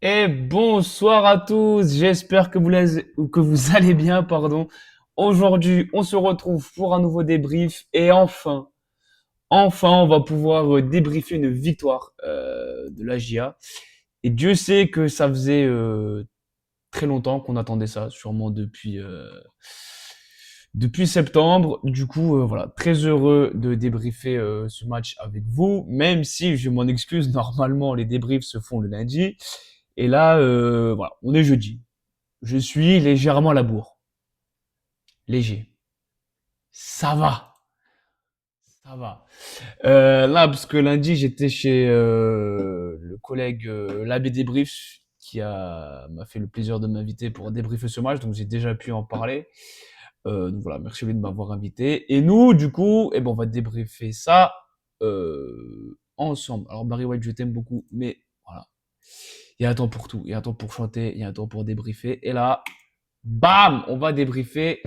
Et bonsoir à tous, j'espère que vous allez bien, pardon. Aujourd'hui, on se retrouve pour un nouveau débrief et enfin, on va pouvoir débriefer une victoire de la GIA. Et Dieu sait que ça faisait très longtemps qu'on attendait ça, sûrement depuis septembre. Du coup, voilà, très heureux de débriefer ce match avec vous, même si je m'en excuse, normalement les débriefs se font le lundi. Et là, voilà, on est jeudi. Je suis légèrement à la bourre. Léger. Ça va. Ça va. Là, parce que lundi, j'étais chez le collègue l'abbé Débrief m'a fait le plaisir de m'inviter pour débriefer ce match, donc j'ai déjà pu en parler. Donc voilà, merci lui de m'avoir invité. Et nous, du coup, on va débriefer ça ensemble. Alors, Barry White, je t'aime beaucoup, mais voilà. Il y a un temps pour tout. Il y a un temps pour chanter, il y a un temps pour débriefer. Et là, bam, on va débriefer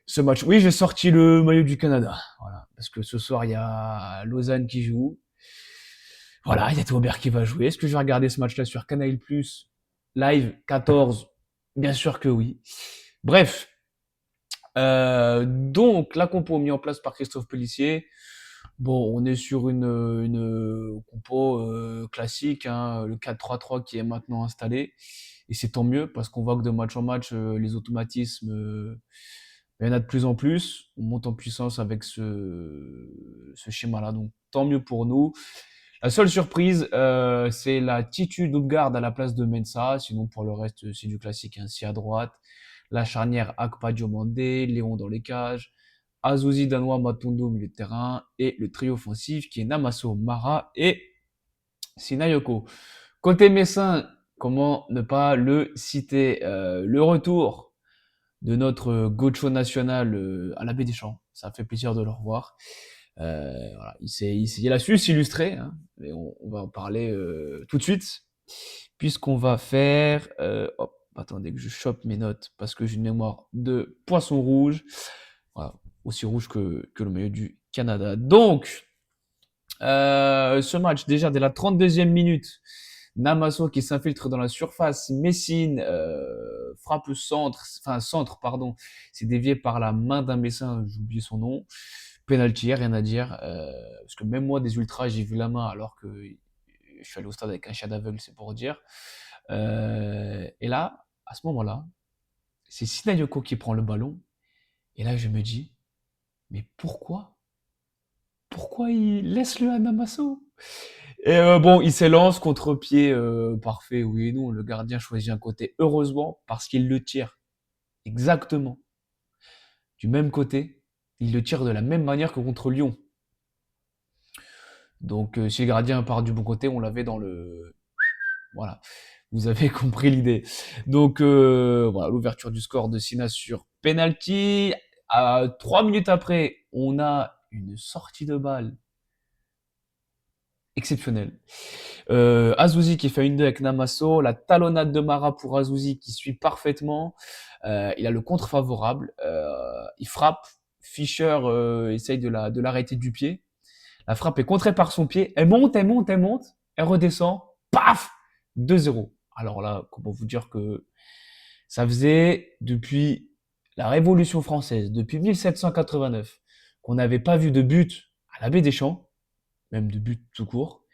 ce match. Oui, j'ai sorti le maillot du Canada. Voilà. Parce que ce soir, il y a Lausanne qui joue. Voilà, il y a Taubert qui va jouer. Est-ce que je vais regarder ce match-là sur Canal Plus Live 14? Bien sûr que oui. Bref. Donc, la compo mise en place par Christophe Pellissier. Bon, on est sur une compo classique, hein, le 4-3-3 qui est maintenant installé. Et c'est tant mieux parce qu'on voit que de match en match, les automatismes, il y en a de plus en plus. On monte en puissance avec ce schéma-là. Donc tant mieux pour nous. La seule surprise, c'est la Titu Doubgarde à la place de Mensa. Sinon, pour le reste, c'est du classique. Ainsi à droite. La charnière Akpa Diomandé, Léon dans les cages. Azouzi Danois Matondo au milieu de terrain. Et le trio offensif qui est Namaso, Mara et Sinayoko. Côté Messin, comment ne pas le citer, le retour de notre Gocho national à la Baie des Champs. Ça fait plaisir de le revoir. Voilà, il a su s'illustrer, hein, mais on va en parler tout de suite, puisqu'on va faire... hop, attendez que je chope mes notes, parce que j'ai une mémoire de poisson rouge. Voilà, aussi rouge que le maillot du Canada. Donc, ce match, déjà dès la 32e minute, Namaso qui s'infiltre dans la surface, Messine frappe centre, pardon, c'est dévié par la main d'un Messin, j'ai oublié son nom. Penalty, rien à dire, parce que même moi des ultras, j'ai vu la main alors que je suis allé au stade avec un chien d'aveugle, c'est pour dire. Et là, à ce moment-là, c'est Sinayoko qui prend le ballon, et là je me dis, mais pourquoi il laisse le à Namaso? Et bon, il s'élance, contre-pied parfait, oui et non. Le gardien choisit un côté, heureusement, parce qu'il le tire exactement du même côté. Il le tire de la même manière que contre Lyon. Donc, si le gardien part du bon côté, on l'avait dans le... Voilà, vous avez compris l'idée. Donc, voilà, l'ouverture du score de Sina sur penalty. 3 minutes après, on a une sortie de balle exceptionnelle. Azouzi qui fait une 2 avec Namaso, la talonnade de Mara pour Azouzi qui suit parfaitement. Il a le contre favorable, il frappe. Fischer essaye de l'arrêter du pied. La frappe est contrée par son pied. Elle monte, elle redescend. Paf 2-0. Alors là, comment vous dire que ça faisait depuis la Révolution française, depuis 1789, qu'on n'avait pas vu de but à la Baie des Champs, même de but tout court.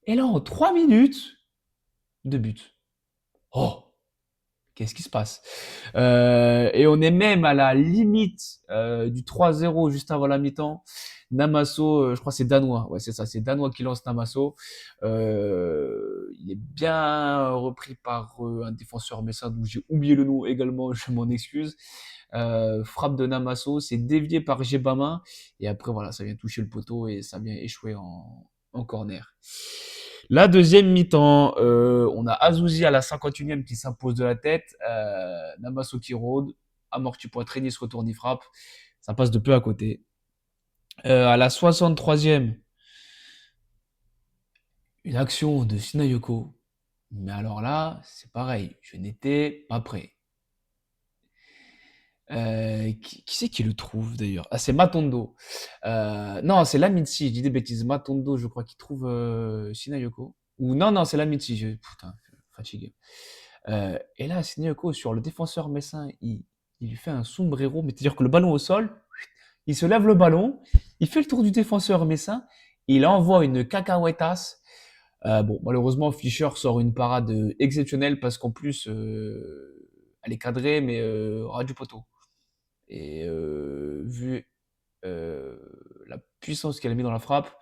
Et là, en 3 minutes, de but. Oh, qu'est-ce qui se passe? Et on est même à la limite du 3-0 juste avant la mi-temps. Namaso, je crois que c'est danois. Ouais, c'est ça, c'est danois qui lance Namaso. Il est bien repris par un défenseur messin dont j'ai oublié le nom également, je m'en excuse. Frappe de Namaso, c'est dévié par Gebama et après voilà, ça vient toucher le poteau et ça vient échouer en corner. La deuxième mi-temps, on a Azouzi à la 51e qui s'impose de la tête, Namaso qui rôde, amorti poitrine, il se retourne, il frappe, ça passe de peu à côté. À la 63e, une action de Sinayoko, mais alors là, c'est pareil, je n'étais pas prêt. Qui c'est qui le trouve d'ailleurs? Ah, c'est Matondo. Non, c'est Lamitsi, je dis des bêtises. Matondo, je crois qu'il trouve Shinayoko. Ou non, non, c'est Lamitsi. Putain, fatigué. Et là, Sissoko, sur le défenseur messin, il lui fait un sombrero, mais c'est-à-dire que le ballon au sol, il se lève le ballon, il fait le tour du défenseur messin, il envoie une cacahuétasse. Bon, malheureusement, Fischer sort une parade exceptionnelle parce qu'en plus, elle est cadrée, mais ras du poteau. Et vu euh, la puissance qu'elle a mis dans la frappe,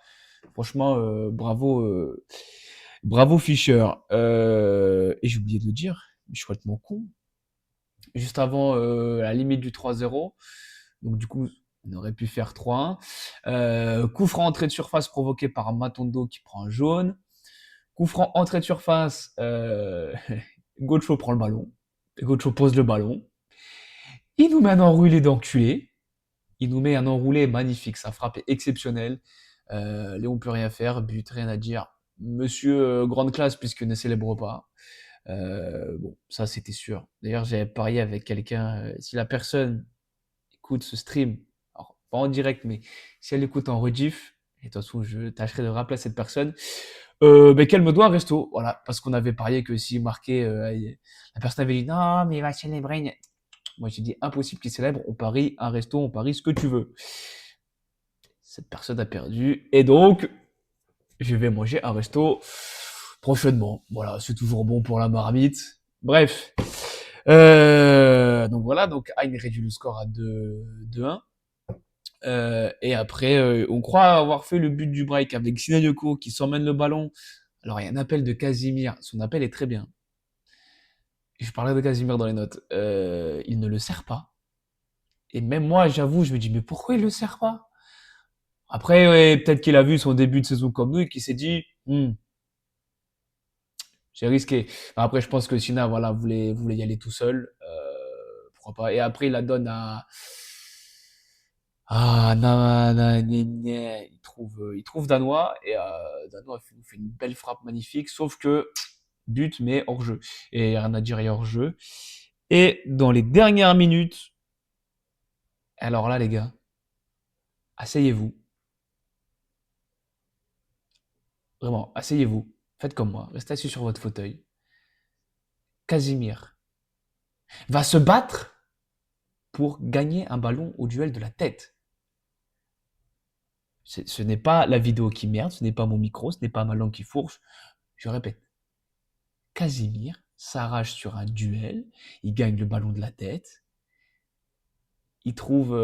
franchement, bravo Fischer. Et j'ai oublié de le dire, je suis complètement con. Juste avant la limite du 3-0, donc du coup, on aurait pu faire 3-1. Coup franc entrée de surface provoqué par Matondo qui prend un jaune. Coup franc entrée de surface, Gocho prend le ballon. Gocho pose le ballon. Il nous met un enroulé d'enculé. Il nous met un enroulé magnifique. Sa frappe est exceptionnelle. Léon peut rien faire. But, rien à dire. Monsieur grande classe puisque ne célèbre pas. Bon, ça c'était sûr. D'ailleurs, j'avais parié avec quelqu'un. Si la personne écoute ce stream, alors pas en direct, mais si elle écoute en rediff, et de toute façon, je tâcherai de rappeler à cette personne, qu'elle me doit un resto. Voilà, parce qu'on avait parié que s'il marquait, la personne avait dit non, mais il va célébrer. Moi, j'ai dit impossible qu'il célèbre. On parie un resto, on parie ce que tu veux. Cette personne a perdu. Et donc, je vais manger un resto prochainement. Voilà, c'est toujours bon pour la marmite. Bref. Donc voilà, donc Hein réduit le score à 2-1. Et après, on croit avoir fait le but du break avec Sinayoko qui s'emmène le ballon. Alors, il y a un appel de Casimir. Son appel est très bien. Je parlais de Casimir dans les notes. Il ne le sert pas. Et même moi, j'avoue, je me dis, mais pourquoi il le sert pas? Après, ouais, peut-être qu'il a vu son début de saison comme nous et qu'il s'est dit, j'ai risqué. Enfin, après, je pense que Sina, voilà, voulait y aller tout seul. Pourquoi pas. Et après, il la donne à il trouve Danois et Danois fait une belle frappe magnifique, sauf que but, mais hors jeu. Et rien à dire, il y a hors jeu. Et dans les dernières minutes, alors là, les gars, asseyez-vous. Vraiment, asseyez-vous. Faites comme moi. Restez assis sur votre fauteuil. Casimir va se battre pour gagner un ballon au duel de la tête. Ce n'est pas la vidéo qui merde, ce n'est pas mon micro, ce n'est pas ma langue qui fourche. Je répète, Casimir s'arrache sur un duel, il gagne le ballon de la tête, il trouve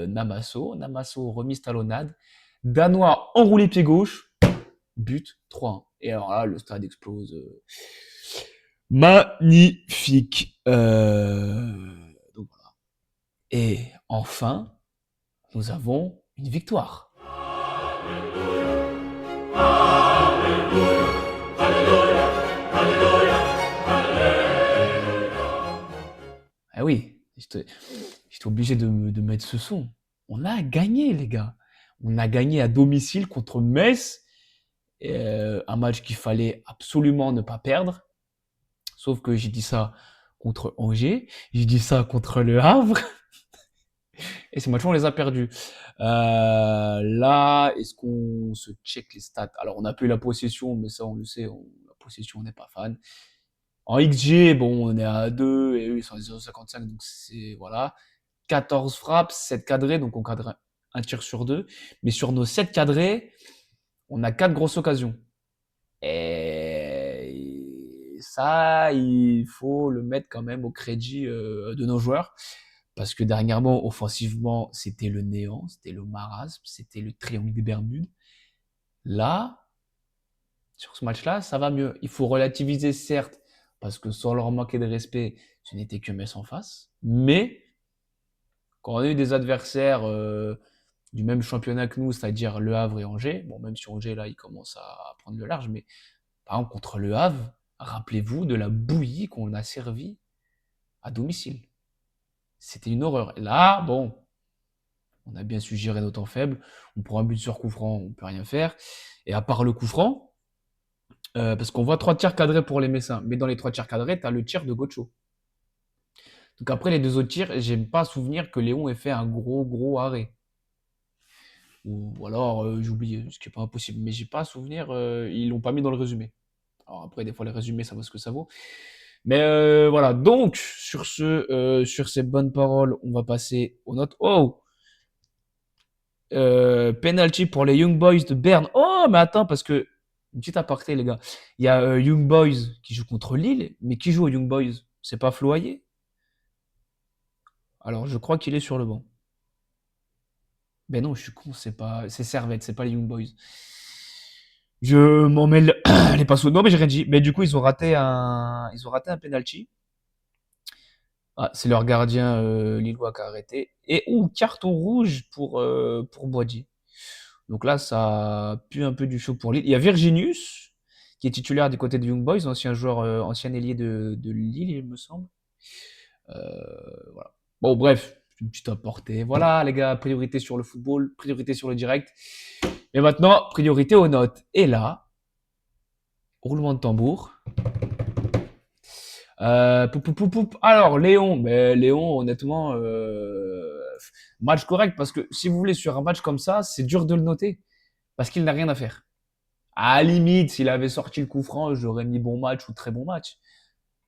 Namasso, Namasso remise talonnade, Danois enroulé pied gauche, but 3-1. Et alors là, le stade explose. Magnifique. Donc voilà. Et enfin, nous avons une victoire. Ah oui, j'étais obligé de mettre ce son. On a gagné, les gars. On a gagné à domicile contre Metz. Un match qu'il fallait absolument ne pas perdre. Sauf que j'ai dit ça contre Angers. J'ai dit ça contre Le Havre. Et ces matchs, on les a perdus. Là, est-ce qu'on se check les stats? Alors, on a pas eu la possession, mais ça, on le sait. La possession, on n'est pas fan. En XG, bon, on est à 2 et eux, ils sont à 0,55. Donc, c'est, voilà. 14 frappes, 7 cadrés. Donc, on cadre un tir sur 2. Mais sur nos 7 cadrés, on a 4 grosses occasions. Et ça, il faut le mettre quand même au crédit de nos joueurs. Parce que dernièrement, offensivement, c'était le néant, c'était le marasme, c'était le triangle des Bermudes. Là, sur ce match-là, ça va mieux. Il faut relativiser, certes, parce que sans leur manquer de respect, ce n'était que Metz en face. Mais quand on a eu des adversaires du même championnat que nous, c'est-à-dire Le Havre et Angers, bon, même si Angers, là, il commence à prendre le large, mais par exemple, contre Le Havre, rappelez-vous de la bouillie qu'on a servie à domicile. C'était une horreur. Là, bon, on a bien su gérer nos temps faibles. On prend un but sur coup franc, on peut rien faire. Et à part le coup franc, parce qu'on voit 3 tirs cadrés pour les Messins, mais dans les 3 tirs cadrés, tu as le tir de Gocho. Donc après les 2 autres tirs, j'aime pas souvenir que Léon ait fait un gros arrêt. Ou alors j'ai oublié, ce qui est pas impossible, mais j'ai pas souvenir, ils l'ont pas mis dans le résumé. Alors après, des fois, les résumés, ça vaut ce que ça vaut. Mais voilà, donc, sur ces bonnes paroles, on va passer aux notes. Oh! Penalty pour les Young Boys de Berne. Oh, mais attends, parce que, une petite aparté, les gars. Il y a Young Boys qui joue contre Lille, mais qui joue aux Young Boys? C'est pas Floyer? Alors, je crois qu'il est sur le banc. Ben non, je suis con, c'est Servette, c'est pas les Young Boys. Je m'en mêle les pinceaux. Non, mais j'ai rien dit. Mais du coup, ils ont raté un penalty. Ah, c'est leur gardien lillois qui a arrêté. Et carton rouge pour Boisdier. Donc là, ça pue un peu du chaud pour Lille. Il y a Virginius, qui est titulaire du côté de Young Boys, ancien joueur, ancien ailier de Lille, il me semble. Voilà. Bon, bref, une petite apportée. Voilà, les gars, priorité sur le football, priorité sur le direct. Et maintenant, priorité aux notes. Et là, roulement de tambour. Alors, Léon, mais Léon, honnêtement, match correct parce que si vous voulez, sur un match comme ça, c'est dur de le noter parce qu'il n'a rien à faire. À la limite, s'il avait sorti le coup franc, j'aurais mis bon match ou très bon match.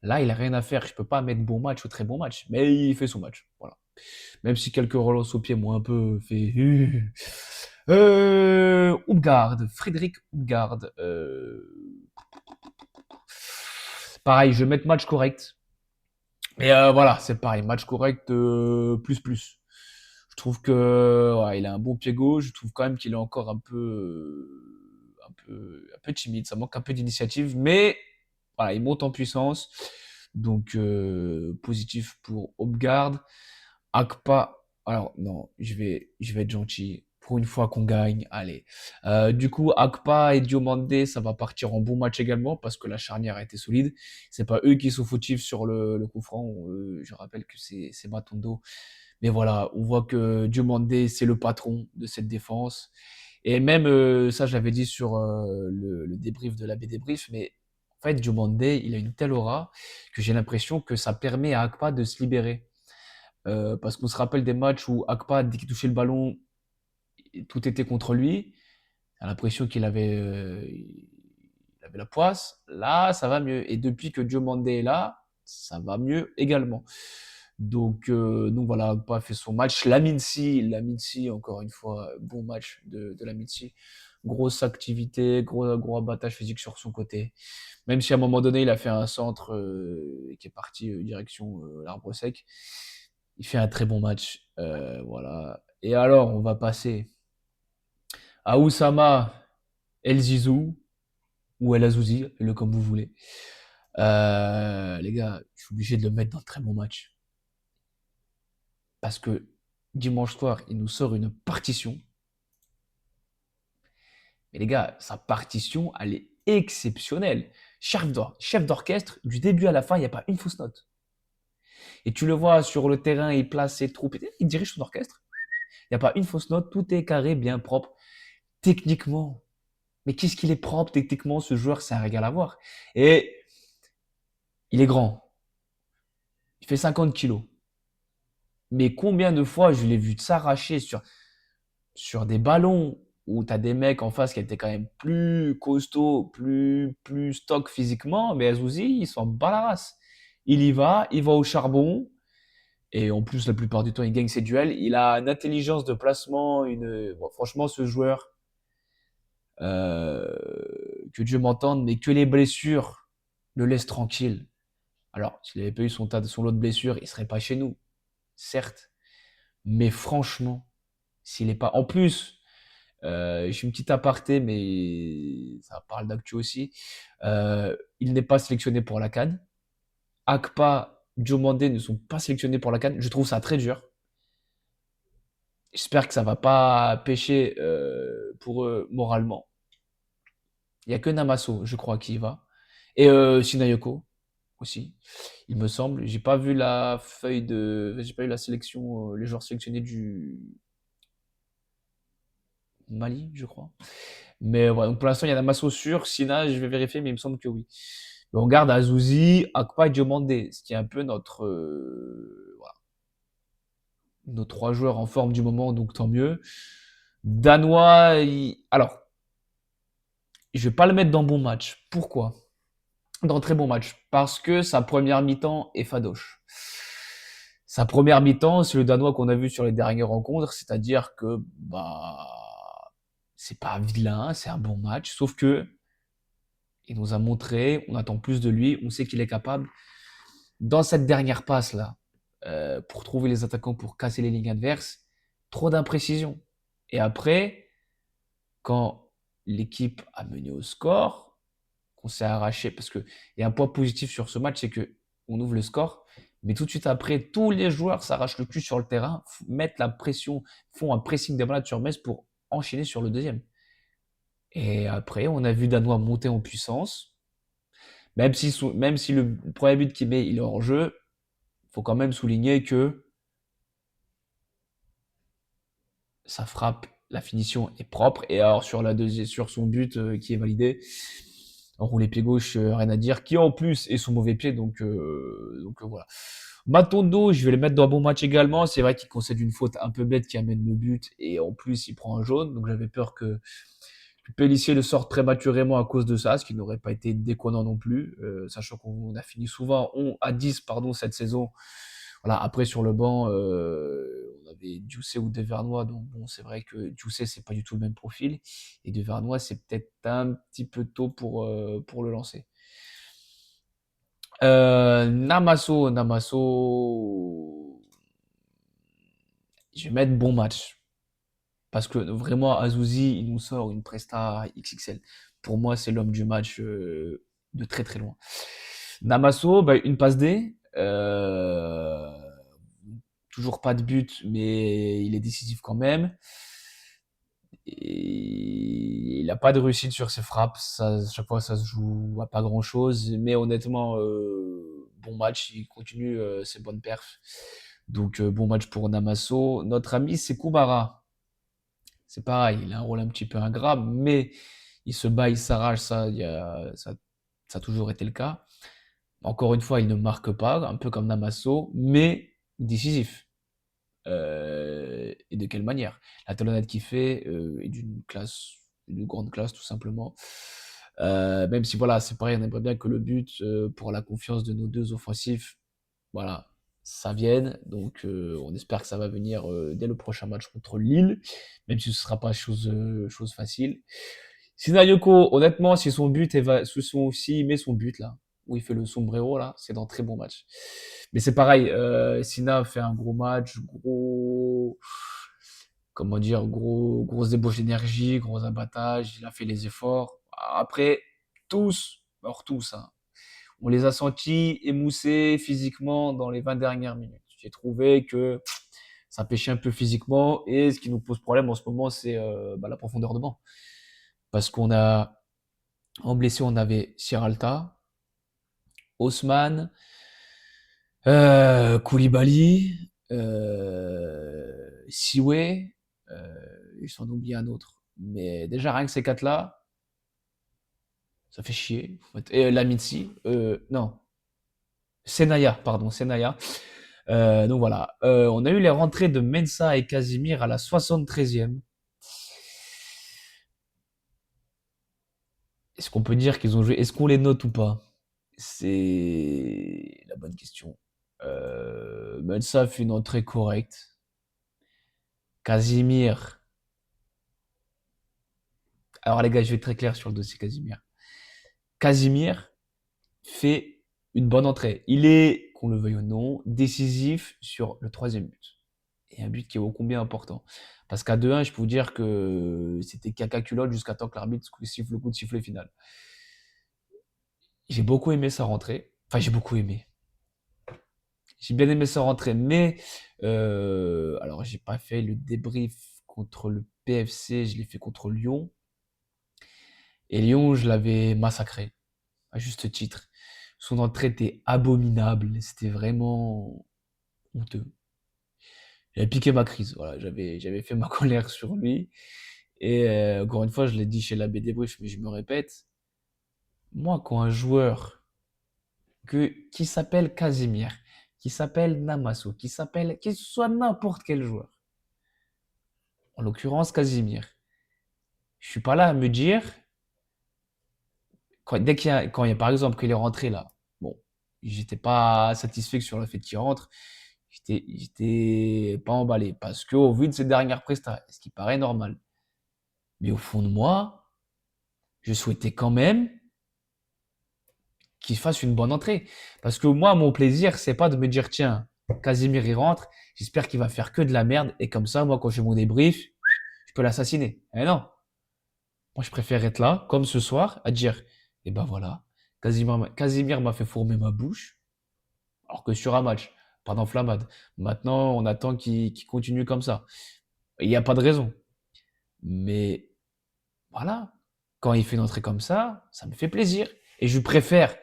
Là, il a rien à faire. Je peux pas mettre bon match ou très bon match, mais il fait son match. Voilà. Même si quelques relances au pied m'ont un peu fait. Upgard, Frédéric Upgard. Pareil, je vais mettre match correct. Et voilà, c'est pareil, match correct plus plus. Je trouve que ouais, il a un bon pied gauche. Je trouve quand même qu'il est encore un peu timide. Ça manque un peu d'initiative, mais voilà, il monte en puissance. Donc positif pour Hopgard. Akpa. Alors non, je vais être gentil. Pour une fois qu'on gagne, allez. Du coup, Akpa et Diomandé, ça va partir en bon match également parce que la charnière a été solide. C'est pas eux qui sont fautifs sur le coup franc. Je rappelle que c'est Matondo. Mais voilà, on voit que Diomandé, c'est le patron de cette défense. Et même, ça, je l'avais dit sur le débrief de la B débrief, mais en fait, Diomandé, il a une telle aura que j'ai l'impression que ça permet à Akpa de se libérer. Parce qu'on se rappelle des matchs où Akpa, dès qu'il touchait le ballon, tout était contre lui. On a l'impression il avait la poisse. Là, ça va mieux. Et depuis que Diomandé est là, ça va mieux également. Donc voilà, Akpa fait son match. Laminsi, encore une fois, bon match de Laminsi. Grosse activité, gros abattage physique sur son côté. Même si à un moment donné, il a fait un centre qui est parti direction l'arbre sec. Il fait un très bon match. Voilà. Et alors, on va passer à Oussama El Zizou ou El Azouzi, le comme vous voulez. Les gars, je suis obligé de le mettre dans un très bon match. Parce que dimanche soir, il nous sort une partition. Mais les gars, sa partition, elle est exceptionnelle. Chef d'orchestre, du début à la fin, il n'y a pas une fausse note. Et tu le vois sur le terrain, il place ses troupes, il dirige son orchestre. Il n'y a pas une fausse note, tout est carré, bien propre. Techniquement, mais qu'est-ce qu'il est propre techniquement, ce joueur, c'est un régal à voir. Et il est grand, il fait 50 kilos. Mais combien de fois je l'ai vu s'arracher sur des ballons où tu as des mecs en face qui étaient quand même plus costauds, plus stock physiquement, mais Azouzi, il s'en bat la race. Il va au charbon, et en plus, la plupart du temps, il gagne ses duels. Il a une intelligence de placement, bon, franchement, ce joueur, que Dieu m'entende, mais que les blessures le laissent tranquille. Alors, s'il n'avait pas eu son lot de blessures, il serait pas chez nous, certes. Mais franchement, s'il est pas. En plus, je suis une petite aparté, mais ça parle d'actu aussi. Il n'est pas sélectionné pour la CAN. Akpa, Diomandé ne sont pas sélectionnés pour la CAN. Je trouve ça très dur. J'espère que ça va pas pêcher pour eux moralement. Il y a que Namaso, je crois, qui y va. Et Sinayoko aussi, il me semble. J'ai pas vu j'ai pas eu la sélection, les joueurs sélectionnés du Mali, je crois. Mais voilà, donc pour l'instant, il y a Namaso sûr. Sina, je vais vérifier, mais il me semble que oui. Mais on garde Azouzi, Akpa et Diomandé, ce qui est un peu voilà, nos trois joueurs en forme du moment, donc tant mieux. Danois, alors, je vais pas le mettre dans bon match. Pourquoi? dans très bon match parce que sa première mi-temps est fadoche. Sa première mi-temps, c'est le Danois qu'on a vu sur les dernières rencontres, c'est-à-dire que c'est pas vilain, c'est un bon match, sauf que il nous a montré, on attend plus de lui, on sait qu'il est capable. Dans cette dernière passe là, pour trouver les attaquants, pour casser les lignes adverses, trop d'imprécision. Et après, quand l'équipe a mené au score, qu'on s'est arraché, parce qu'il y a un point positif sur ce match, c'est que on ouvre le score, mais tout de suite après, tous les joueurs s'arrachent le cul sur le terrain, mettent la pression, font un pressing des malades sur Metz pour enchaîner sur le deuxième. Et après, on a vu Danois monter en puissance. Même si le premier but qu'il met, il est hors jeu, faut quand même souligner que sa frappe, la finition est propre. Et alors sur sur son but qui est validé, enroulé pied gauche, rien à dire. Qui en plus est son mauvais pied, voilà. Matondo, je vais le mettre dans un bon match également. C'est vrai qu'il concède une faute un peu bête qui amène le but et en plus il prend un jaune. Donc j'avais peur que Pellissier le sorte prématurément à cause de ça, ce qui n'aurait pas été déconnant non plus, sachant qu'on a fini souvent à 10 pardon, cette saison. Voilà, après sur le banc, on avait Djoussé ou Devernois, donc bon, c'est vrai que Djoussé, c'est pas du tout le même profil, et Devernois, c'est peut-être un petit peu tôt pour le lancer. Namasso, je vais mettre bon match. Parce que vraiment, Azouzi, il nous sort une presta XXL. Pour moi, c'est l'homme du match de très très loin. Namasso, bah, une passe D. Toujours pas de but, mais il est décisif quand même. Et il n'a pas de réussite sur ses frappes. Ça, chaque fois, ça se joue à pas grand chose. Mais honnêtement, bon match. Il continue ses bonnes perfs. Donc, bon match pour Namasso. Notre ami, c'est Koubara. C'est pareil, il a un rôle un petit peu ingrat, mais il se bat, il s'arrache, ça a toujours été le cas. Encore une fois, il ne marque pas, un peu comme Namasso, mais décisif. Et de quelle manière? La talonnade qu'il fait est d'une grande classe tout simplement. Même si voilà, c'est pareil, on aimerait bien que le but pour la confiance de nos deux offensifs, voilà, ça vienne. Donc on espère que ça va venir dès le prochain match contre Lille, même si ce ne sera pas chose facile. Sinayoko, honnêtement, si son but s'il met son but là, où il fait le sombrero là, c'est dans très bon match. Mais c'est pareil, Sina fait un gros match, comment dire, grosse débauche d'énergie, gros abattage, il a fait les efforts. Après, tous, hein, on les a sentis émoussés physiquement dans les 20 dernières minutes. J'ai trouvé que ça pêchait un peu physiquement et ce qui nous pose problème en ce moment, c'est la profondeur de banc. Parce qu'on a, en blessé, on avait Sierralta, Haussmann, Koulibaly, Siwe, il s'en oublie un autre. Mais déjà, rien que ces quatre-là, ça fait chier. Et Lamitsi, non, Senaya, pardon, Senaya. Donc voilà, on a eu les rentrées de Mensa et Casimir à la 73e. Est-ce qu'on peut dire qu'ils ont joué? Est-ce qu'on les note ou pas? C'est la bonne question. Mensa fait une entrée correcte. Casimir. Alors les gars, je vais être très clair sur le dossier Casimir. Casimir fait une bonne entrée. Il est, qu'on le veuille ou non, décisif sur le troisième but. Et un but qui est ô combien important. Parce qu'à 2-1, je peux vous dire que c'était caca culotte jusqu'à temps que l'arbitre siffle le coup de sifflet final. J'ai beaucoup aimé sa rentrée. Enfin, j'ai beaucoup aimé. J'ai bien aimé sa rentrée, mais alors j'ai pas fait le débrief contre le PFC, je l'ai fait contre Lyon. Et Lyon, je l'avais massacré, à juste titre. Son entrée était abominable, c'était vraiment honteux. J'avais piqué ma crise, voilà, j'avais fait ma colère sur lui. Et encore une fois, je l'ai dit chez l'AB Débrief, mais je me répète, moi, quand un joueur qui s'appelle Casimir, qui s'appelle Namasso, qu'il soit n'importe quel joueur, en l'occurrence Casimir, je suis pas là à me dire Quand il y a, par exemple, qu'il est rentré là, bon, j'étais pas satisfait sur le fait qu'il rentre. J'étais pas emballé parce que au vu de ses dernières prestats, ce qui paraît normal. Mais au fond de moi, je souhaitais quand même qu'il fasse une bonne entrée. Parce que moi, mon plaisir, c'est pas de me dire, tiens, Casimir, il rentre, j'espère qu'il va faire que de la merde, et comme ça, moi, quand j'ai mon débrief, je peux l'assassiner. Eh non. Moi, je préfère être là, comme ce soir, à dire, eh ben voilà, Casimir m'a fait fourmer ma bouche, alors que sur un match, pas d'enflammade. Maintenant, on attend qu'il continue comme ça. Il n'y a pas de raison. Mais voilà, quand il fait une entrée comme ça me fait plaisir. Et je préfère,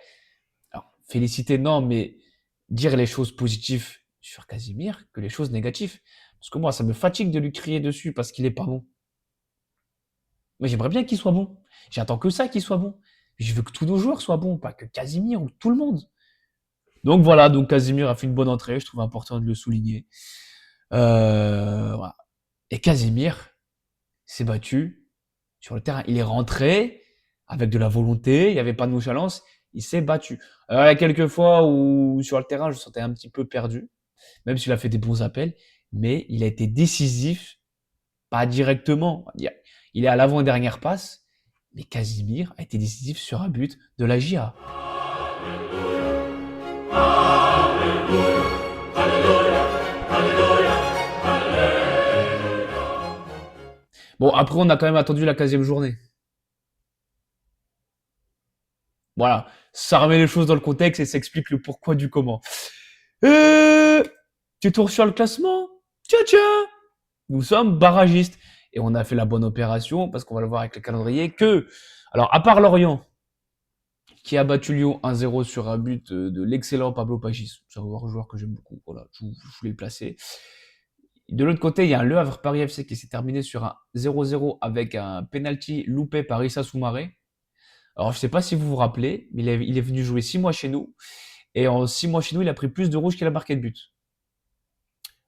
alors, féliciter, non, mais dire les choses positives sur Casimir que les choses négatives. Parce que moi, ça me fatigue de lui crier dessus parce qu'il est pas bon. Mais j'aimerais bien qu'il soit bon. J'attends que ça qu'il soit bon. Je veux que tous nos joueurs soient bons, pas que Casimir ou tout le monde. Donc voilà, donc Casimir a fait une bonne entrée, je trouve important de le souligner. Voilà. Et Casimir s'est battu sur le terrain. Il est rentré avec de la volonté, il n'y avait pas de nonchalance, il s'est battu. Alors, il y a quelques fois où sur le terrain, je me sentais un petit peu perdu, même s'il a fait des bons appels, mais il a été décisif, pas directement. Il est à l'avant-dernière passe, mais Casimir a été décisif sur un but de la GIA. Bon, après, on a quand même attendu la 15e journée. Voilà, ça remet les choses dans le contexte et ça explique le pourquoi du comment. Tu tournes sur le classement? Tiens, tiens, nous sommes barragistes. Et on a fait la bonne opération, parce qu'on va le voir avec le calendrier, que, alors, à part Lorient, qui a battu Lyon 1-0 sur un but de l'excellent Pablo Pagis, c'est un joueur que j'aime beaucoup, voilà, je voulais le placer. De l'autre côté, il y a un Le Havre Paris FC qui s'est terminé sur un 0-0 avec un penalty loupé par Issa Soumaré. Alors, je sais pas si vous vous rappelez, mais il est venu jouer 6 mois chez nous. Et en 6 mois chez nous, il a pris plus de rouges qu'il a marqué de buts.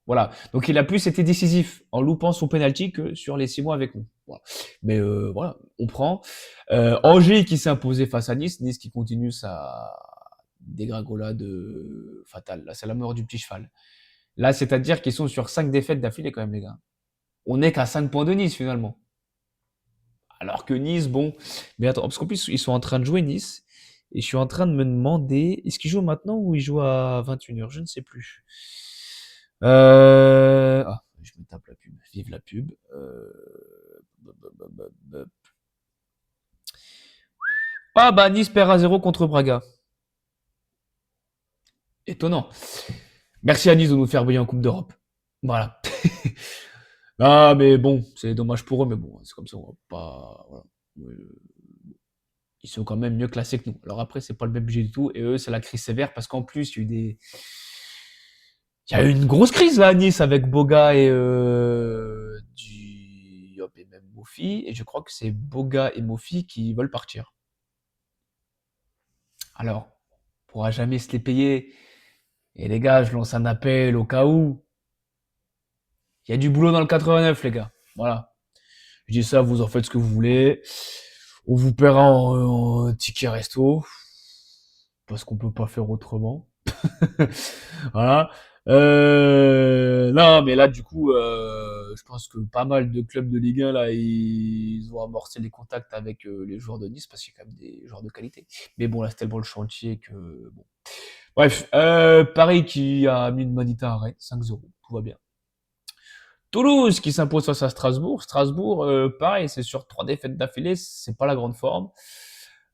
Voilà. Donc, il a plus été décisif en loupant son penalty que sur les 6 mois avec nous. Voilà. Mais voilà, on prend. Angers qui s'est imposé face à Nice. Nice qui continue sa dégringolade fatale. Là, c'est la mort du petit cheval. Là, c'est-à-dire qu'ils sont sur 5 défaites d'affilée quand même, les gars. On n'est qu'à 5 points de Nice, finalement. Alors que Nice, bon. Mais attends, parce qu'en plus, ils sont en train de jouer Nice. Et je suis en train de me demander, est-ce qu'ils jouent maintenant ou ils jouent à 21h? Je ne sais plus. Ah, je me tape la pub. Vive la pub. Ah bah Nice perd à 0 contre Braga. Étonnant. Merci à Nice de nous faire briller en Coupe d'Europe. Voilà. Ah mais bon, c'est dommage pour eux, mais bon, c'est comme ça, on va pas. Voilà. Ils sont quand même mieux classés que nous. Alors après, c'est pas le même budget du tout, et eux, c'est la crise sévère parce qu'en plus, il y a eu une grosse crise là à Nice avec Boga et hop, et même Mofi, et je crois que c'est Boga et Mofi qui veulent partir. Alors, on pourra jamais se les payer. Et les gars, je lance un appel au cas où. Il y a du boulot dans le 89, les gars. Voilà. Je dis ça, vous en faites ce que vous voulez. On vous paiera en ticket resto. Parce qu'on peut pas faire autrement. Voilà. Non, mais là, du coup, je pense que pas mal de clubs de Ligue 1, là, ils ont amorcé les contacts avec les joueurs de Nice parce qu'il y a quand même des joueurs de qualité. Mais bon, là, c'est tellement le chantier que bon. Bref, Paris qui a mis une manita à Rennes, 5-0, tout va bien. Toulouse qui s'impose face à Strasbourg. Strasbourg, pareil, c'est sur 3 défaites d'affilée, c'est pas la grande forme.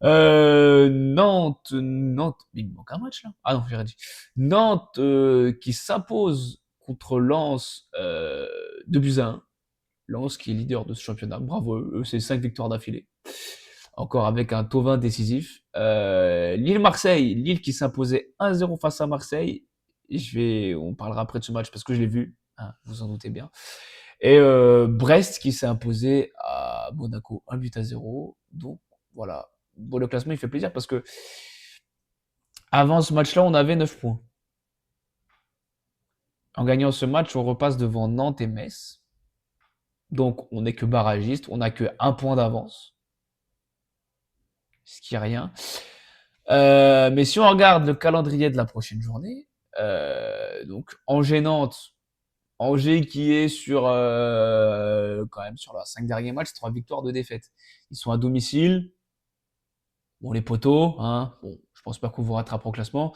Nantes, il me manque un match là. Ah non, j'ai dit. Nantes qui s'impose contre Lens 2-1. Lens qui est leader de ce championnat. Bravo, eux, c'est 5 victoires d'affilée. Encore avec un Thauvin décisif. Lille-Marseille, Lille qui s'imposait 1-0 face à Marseille. On parlera après de ce match parce que je l'ai vu, hein, vous en doutez bien. Et Brest qui s'est imposé à Monaco 1-0. Donc voilà. Bon, le classement il fait plaisir parce que avant ce match-là, on avait 9 points. En gagnant ce match, on repasse devant Nantes et Metz. Donc on n'est que barragiste, on n'a que 1 point d'avance. ce qui est rien. Mais si on regarde le calendrier de la prochaine journée, donc Angers qui est sur quand même sur leurs 5 derniers matchs, 3 victoires, 2 défaites. Ils sont à domicile. Bon, les poteaux, hein, bon, je pense pas qu'on vous rattrape au classement.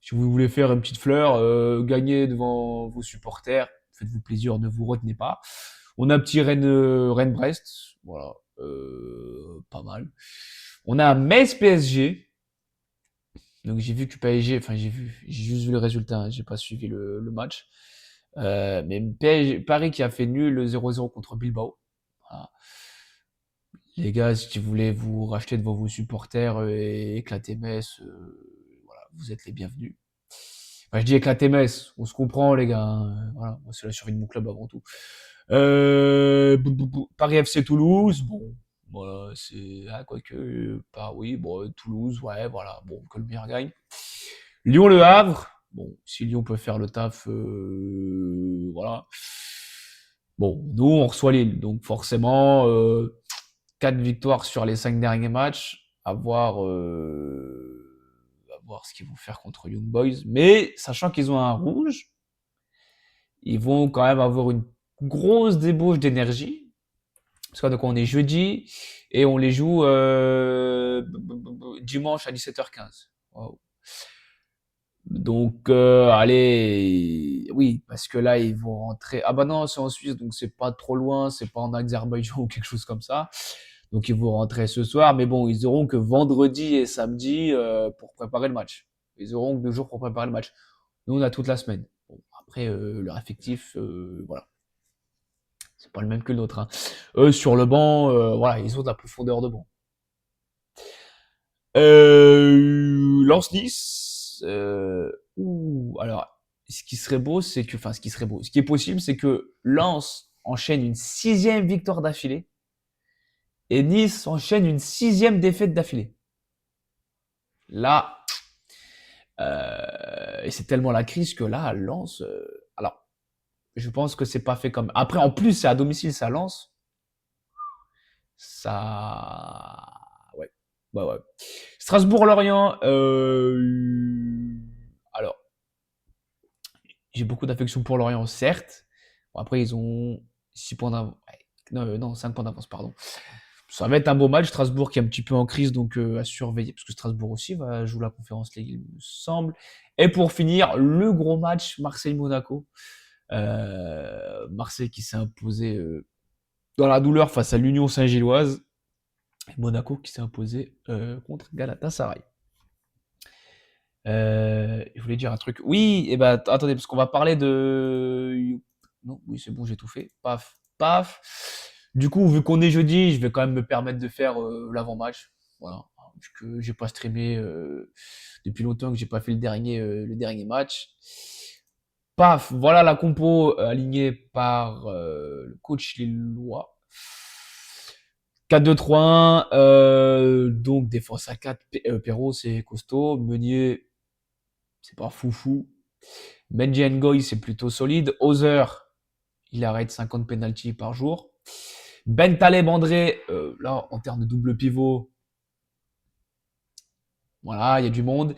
Si vous voulez faire une petite fleur, gagnez devant vos supporters, faites-vous plaisir, ne vous retenez pas. On a un petit Rennes-Brest, voilà, pas mal. On a Metz PSG. Donc j'ai vu que PSG, enfin j'ai juste vu le résultat, hein, j'ai pas suivi le match. Mais PSG, Paris qui a fait nul le 0-0 contre Bilbao. Voilà. Les gars, si vous voulez vous racheter devant vos supporters et éclater Metz, voilà, vous êtes les bienvenus. Enfin, je dis éclater Metz, on se comprend les gars, hein, voilà, moi c'est la survie de mon club avant tout. Paris FC Toulouse, bon, voilà, c'est ah, quoique, pas oui, bon, Toulouse, ouais, voilà, bon, que le meilleur gagne. Lyon-Le Havre, bon, si Lyon peut faire le taf, voilà. Bon, nous on reçoit Lille, donc forcément 4 victoires sur les 5 derniers matchs, à voir ce qu'ils vont faire contre Young Boys. Mais sachant qu'ils ont un rouge, ils vont quand même avoir une grosse débauche d'énergie. Parce que donc on est jeudi et on les joue dimanche à 17h15. Wow. Donc allez, oui, parce que là ils vont rentrer. Ah bah non, c'est en Suisse, donc c'est pas trop loin, c'est pas en Azerbaïdjan ou quelque chose comme ça. Donc ils vont rentrer ce soir, mais bon, ils auront que vendredi et samedi pour préparer le match. Ils auront que 2 jours pour préparer le match. Nous on a toute la semaine. Bon, après leur effectif, voilà, c'est pas le même que le nôtre, hein. Eux sur le banc, voilà, ils ont de la profondeur de banc. Lance-Nice. Alors, ce qui serait beau, c'est que, enfin, ce qui serait beau, ce qui est possible, c'est que Lens enchaîne une 6e victoire d'affilée et Nice enchaîne une 6e défaite d'affilée. Là, et c'est tellement la crise que là, Lens, alors, je pense que c'est pas fait comme. Après, en plus, c'est à domicile, ça Lens. Ça, ouais, ouais, ouais. Strasbourg-Lorient. Alors, j'ai beaucoup d'affection pour Lorient, certes. Bon, après, ils ont 6 points d'avance. Non, 5 points d'avance, pardon. Ça va être un beau match. Strasbourg qui est un petit peu en crise, donc à surveiller, parce que Strasbourg aussi va jouer la Conférence League, il me semble. Et pour finir, le gros match Marseille-Monaco. Marseille qui s'est imposé dans la douleur face à l'Union Saint-Gilloise. Monaco qui s'est imposé contre Galatasaray. Je voulais dire un truc. Oui, et ben attendez, parce qu'on va parler de. Non, oui, c'est bon, j'ai tout fait. Paf, paf. Du coup, vu qu'on est jeudi, je vais quand même me permettre de faire l'avant-match. Voilà. Vu que j'ai pas streamé depuis longtemps, que j'ai pas fait le dernier match. Paf, voilà la compo alignée par le coach lillois. 4-2-3-1, donc défense à 4, Perrault c'est costaud, Meunier c'est pas foufou, Benji Ngoy c'est plutôt solide, Ozer il arrête 50 penalty par jour, Ben Taleb André, là en termes de double pivot, voilà il y a du monde,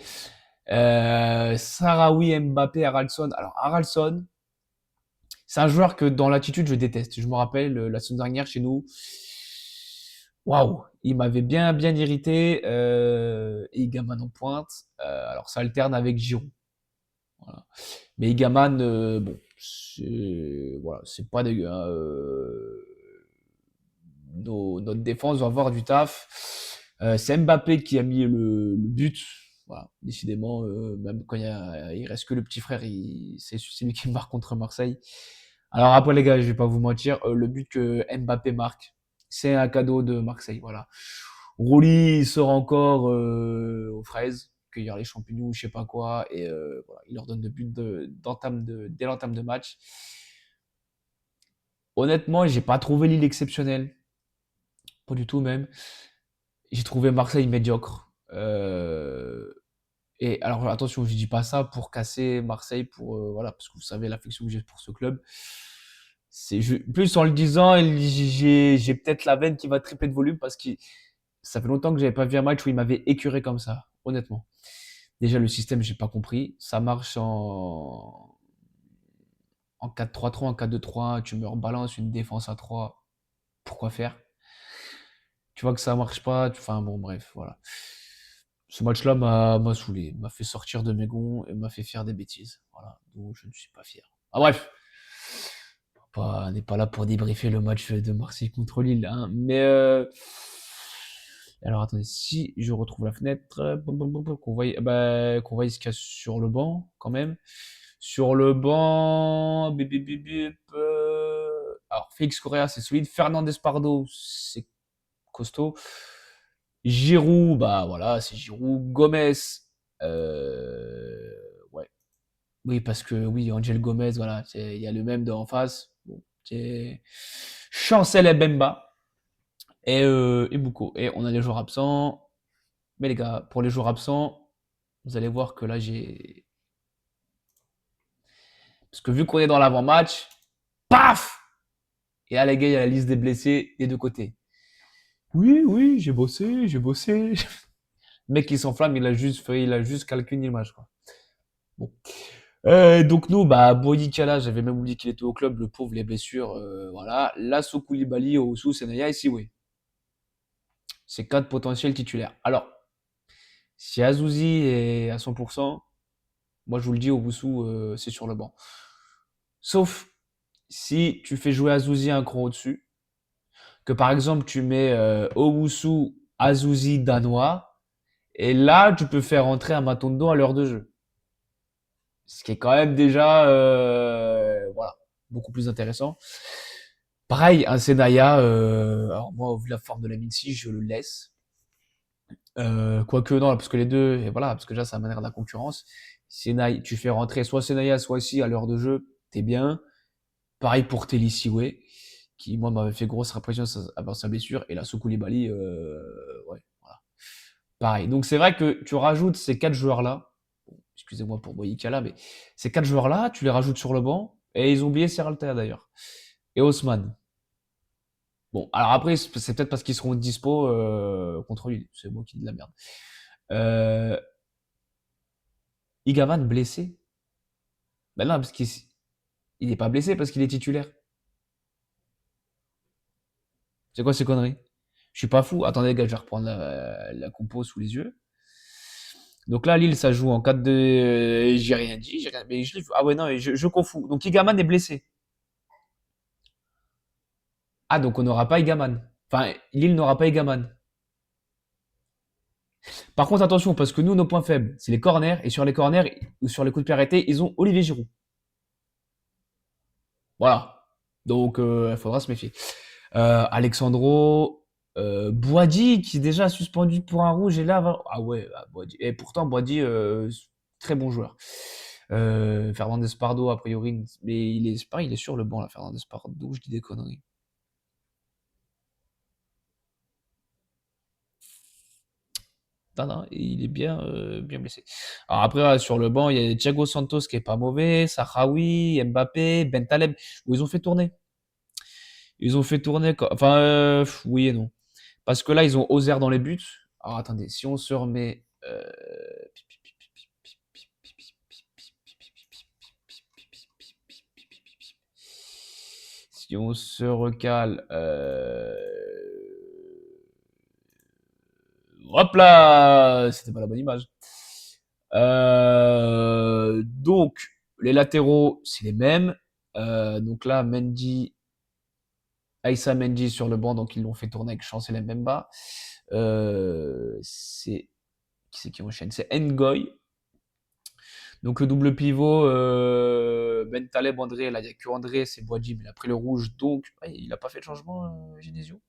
Sarawi, Mbappé, Haralson, alors Haralson c'est un joueur que dans l'attitude je déteste, je me rappelle la semaine dernière chez nous, waouh, il m'avait bien irrité. Et Igaman en pointe. Alors ça alterne avec Giroud. Voilà. Mais Igaman, bon, c'est voilà, c'est pas dégueu, hein. Notre défense va avoir du taf. C'est Mbappé qui a mis le but. Voilà, décidément, même quand il reste que le petit frère, c'est lui qui marque contre Marseille. Alors après les gars, je vais pas vous mentir, le but que Mbappé marque, c'est un cadeau de Marseille. Voilà. Rouli il sort encore aux fraises, cueillir les champignons ou je sais pas quoi, et voilà, il leur donne le but dès l'entame de match. Honnêtement, j'ai pas trouvé Lille exceptionnel, pas du tout même. J'ai trouvé Marseille médiocre. Et alors attention, je dis pas ça pour casser Marseille, pour voilà, parce que vous savez l'affection que j'ai pour ce club. Plus en le disant, j'ai peut-être la veine qui va tripler de volume parce que Ça fait longtemps que j'avais pas vu un match où il m'avait écœuré comme ça, honnêtement. Déjà, le système, j'ai pas compris. Ça marche en 4-3-3, en 4-2-3-1. Tu me rebalances une défense à 3. Pourquoi faire? Tu vois que ça marche pas. Enfin, bon, bref, voilà. Ce match-là m'a saoulé, m'a fait sortir de mes gonds et m'a fait faire des bêtises. Voilà, donc je ne suis pas fier. Ah bref, on n'est pas là pour débriefer le match de Marseille contre Lille, hein. Mais alors attendez, si je retrouve la fenêtre, qu'on voit il se casse sur le banc quand même. Sur le banc, bip, bip, bip, bip, alors Félix Correa c'est solide, Fernandez Pardo c'est costaud. Giroud, bah voilà, c'est Giroud. Gomez, ouais. Oui, parce que oui, Angel Gomez, voilà, il y a le même de en face. Bon, c'est Chancel et Bemba et Bouko. Et on a les joueurs absents. Mais les gars, pour les joueurs absents, vous allez voir que là j'ai. Parce que vu qu'on est dans l'avant-match, paf! Et là, les gars, il y a la liste des blessés des deux côtés. Oui, oui, j'ai bossé, j'ai bossé. Le mec, il s'enflamme, il a juste calculé une image, quoi. Bon. Donc nous, bah, Boyi Kala, j'avais même oublié qu'il était au club, le pauvre, les blessures, voilà. Lasso Koulibaly, Owusu, Senaya et Siwe. C'est quatre potentiels titulaires. Alors, si Azouzi est à 100%, moi je vous le dis, Owusu, c'est sur le banc. Sauf si tu fais jouer Azouzi un cran au-dessus, que par exemple tu mets Owusu, Azouzi, Danois, et là tu peux faire entrer un Matondo à l'heure de jeu. Ce qui est quand même déjà voilà, beaucoup plus intéressant. Pareil, un Senaya, alors moi, vu la forme de la Mincy, je le laisse. Quoique, non, parce que les deux, et voilà, parce que déjà, ça amènerait de la concurrence. Senaya, tu fais rentrer soit Senaya, soit ici à l'heure de jeu, t'es bien. Pareil pour Telisiwe, qui, moi, m'avait fait grosse impression avant sa blessure. Et là, Koulibaly, ouais, voilà. Pareil. Donc, c'est vrai que tu rajoutes ces quatre joueurs-là. Bon, excusez-moi pour Boyikala, mais ces quatre joueurs-là, tu les rajoutes sur le banc. Et ils ont oublié Serralta d'ailleurs. Et Haussmann. Bon, alors après, c'est peut-être parce qu'ils seront dispo contre lui. C'est moi qui dis de la merde. Euh, Igavan blessé. Ben non, parce qu'il il est pas blessé parce qu'il est titulaire. C'est quoi ces conneries? Je suis pas fou. Attendez, gars, je vais reprendre la compo sous les yeux. Donc là, Lille, ça joue en 4-2. J'ai rien dit. Mais ah ouais, non, je confonds. Donc Igaman est blessé. Ah, donc on n'aura pas Igaman. Enfin, Lille n'aura pas Igaman. Par contre, attention, parce que nous, nos points faibles, c'est les corners. Et sur les corners, ou sur les coups de pied arrêtés, ils ont Olivier Giroud. Voilà. Donc, il faudra se méfier. Alexandro Boadi, qui est déjà suspendu pour un rouge, et là, ah ouais, Boadi. Et pourtant, Boadi, très bon joueur. Fernandez Pardo, a priori, mais il est pareil, il est sur le banc, là, Fernandez Pardo, je dis des conneries. Non, non, il est bien blessé. Alors après, sur le banc, il y a Thiago Santos qui est pas mauvais, Sahraoui, Mbappé, Bentaleb, où ils ont fait tourner. Ils ont fait tourner, enfin, oui et non. Parce que là, ils ont Ozer dans les buts. Alors attendez, si on se remet. Si on se recale. Hop là! C'était pas la bonne image. Donc, les latéraux, c'est les mêmes. Donc là, Mendy, Aïssa Mendy sur le banc, donc ils l'ont fait tourner avec Chancel Mbemba. C'est qui c'est qui enchaîne? C'est Ngoy. Donc le double pivot, Ben Taleb, André, là il n'y a que André, c'est Boadji, mais il a pris le rouge, donc il n'a pas fait de changement, Genesio.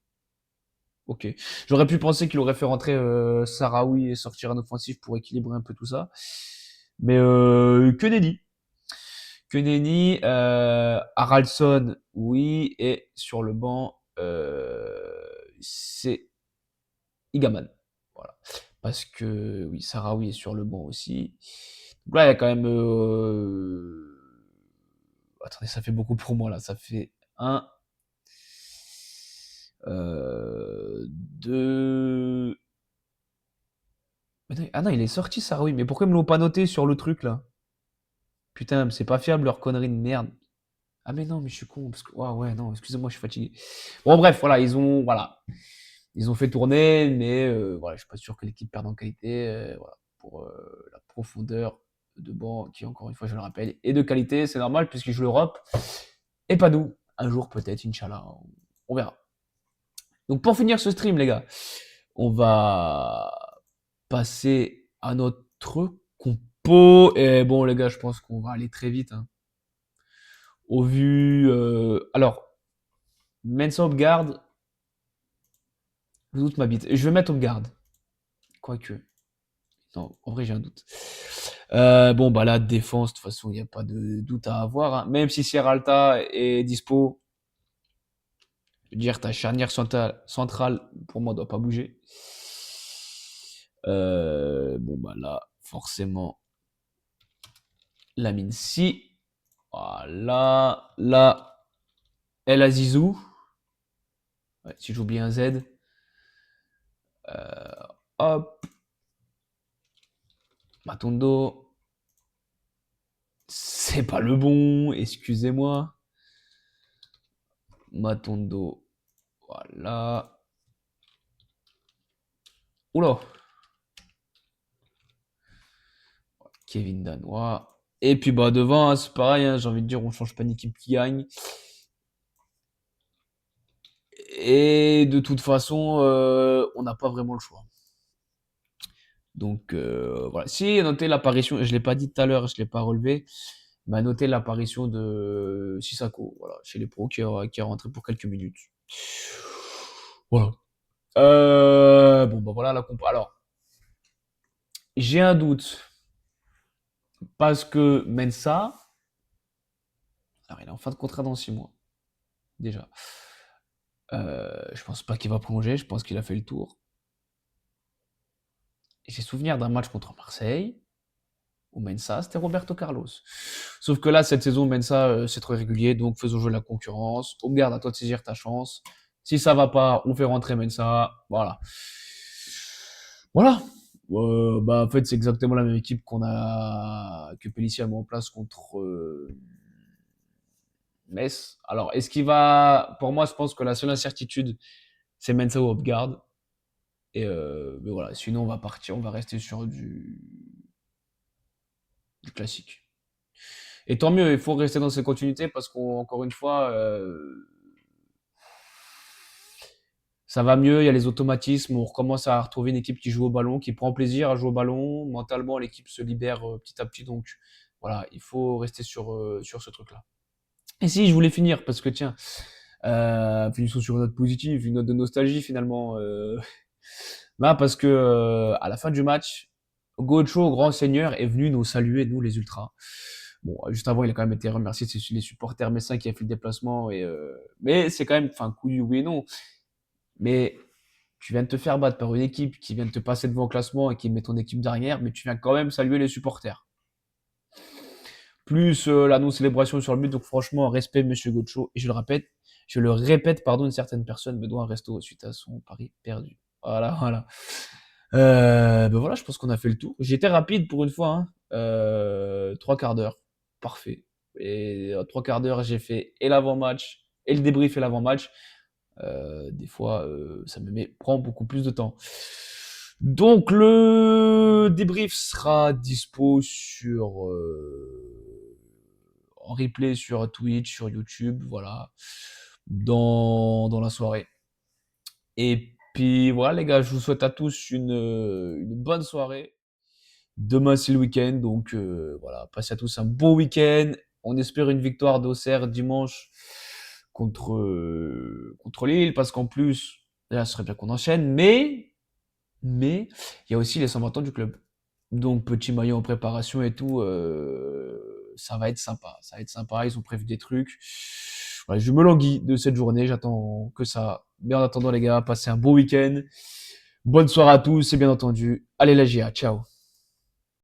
Ok. J'aurais pu penser qu'il aurait fait rentrer Sarawi et sortir un offensif pour équilibrer un peu tout ça. Mais que nenni. Que nenni. Haraldson, oui. Et sur le banc, c'est Igaman. Voilà. Parce que, oui, Sarawi est sur le banc aussi. Donc là, il y a quand même. Attendez, ça fait beaucoup pour moi là. Ça fait un. De... Ah non, il est sorti, Saroui. Mais pourquoi ils me l'ont pas noté sur le truc, là? Putain, c'est pas fiable, leur connerie de merde. Ah mais non, mais je suis con. Parce que... Ah ouais, non, excusez-moi, je suis fatigué. Bon, bref, voilà, ils ont fait tourner, mais voilà, je suis pas sûr que l'équipe perde en qualité. Voilà, pour la profondeur de banc, qui, encore une fois, je le rappelle, est de qualité. C'est normal, puisqu'ils jouent l'Europe. Et pas nous. Un jour, peut-être, Inch'Allah. On verra. Donc, pour finir ce stream, les gars, on va passer à notre compo. Et bon, les gars, je pense qu'on va aller très vite, hein. Au vu. Alors, Mensa Hopgarde. Le doute m'habite. Je vais mettre Hopgarde. Quoique. Non, en vrai, j'ai un doute. Bon, bah là, défense, de toute façon, il n'y a pas de doute à avoir, hein. Même si Sierralta est dispo, je veux dire, ta charnière centrale, pour moi, doit pas bouger. Bon, bah là, forcément, Lamine Si. Voilà. Là, El Azizou. Ouais, si j'oublie un Z. Hop. Matondo. C'est pas le bon, excusez-moi. Matondo. Voilà. Oula. Kevin Danois. Et puis bah devant, hein, c'est pareil, hein, j'ai envie de dire, on change pas d'équipe qui gagne. Et de toute façon, on n'a pas vraiment le choix. Donc voilà. Si, notez l'apparition, je ne l'ai pas dit tout à l'heure, je ne l'ai pas relevé, mais notez l'apparition de Sissako, voilà, chez les pros, qui est rentré pour quelques minutes. Voilà. Bon, bah voilà la compo. Alors, j'ai un doute. Parce que Mensa, alors il est en fin de contrat dans 6 mois, déjà. Je pense pas qu'il va prolonger, je pense qu'il a fait le tour. J'ai souvenir d'un match contre Marseille où Mensa, c'était Roberto Carlos. Sauf que là, cette saison, Mensa, c'est trop régulier, donc faisons jouer la concurrence. On garde à toi de saisir ta chance. Si ça va pas, on fait rentrer Mensa. Voilà. Voilà. Bah, en fait, c'est exactement la même équipe que Pellissier a mis en place contre Metz. Alors, est-ce qu'il va. Pour moi, je pense que la seule incertitude, c'est Mensa ou Hopgarde. Et mais voilà, sinon, on va partir, on va rester sur du classique. Et tant mieux, il faut rester dans ces continuités parce qu'encore une fois, ça va mieux, il y a les automatismes, on recommence à retrouver une équipe qui joue au ballon, qui prend plaisir à jouer au ballon. Mentalement, l'équipe se libère petit à petit. Donc voilà, il faut rester sur ce truc-là. Et si, je voulais finir parce que tiens, finissons sur une note positive, une note de nostalgie finalement. Là, parce que à la fin du match, Gocho, grand seigneur, est venu nous saluer, nous les ultras. Bon, juste avant, il a quand même été remercié, c'est les supporters messins qui a fait le déplacement. Mais c'est quand même, enfin, couillu, oui et non. Mais tu viens de te faire battre par une équipe qui vient de te passer devant au classement et qui met ton équipe derrière, mais tu viens quand même saluer les supporters. Plus la non-célébration sur le but, donc franchement, respect, monsieur Gocho. Et je le répète, pardon, une certaine personne me doit un resto suite à son pari perdu. Voilà, voilà. Ben voilà, je pense qu'on a fait le tour. J'étais rapide pour une fois, hein. 3 quarts d'heure. Parfait. Et 3 quarts d'heure, j'ai fait et l'avant-match, et le débrief et l'avant-match. Des fois, ça prend beaucoup plus de temps. Donc, le débrief sera dispo en replay sur Twitch, sur YouTube, voilà, dans la soirée. Et puis voilà les gars, je vous souhaite à tous une bonne soirée. Demain c'est le week-end, donc voilà, passez à tous un bon week-end. On espère une victoire d'Auxerre dimanche contre Lille, parce qu'en plus, là ce serait bien qu'on enchaîne, mais il y a aussi les 120 ans du club. Donc petit maillot en préparation et tout, ça va être sympa. Ça va être sympa, ils ont prévu des trucs. Voilà, je me languis de cette journée, j'attends que ça. Mais en attendant les gars, passez un bon week-end. Bonne soirée à tous et bien entendu, allez la GIA, ciao.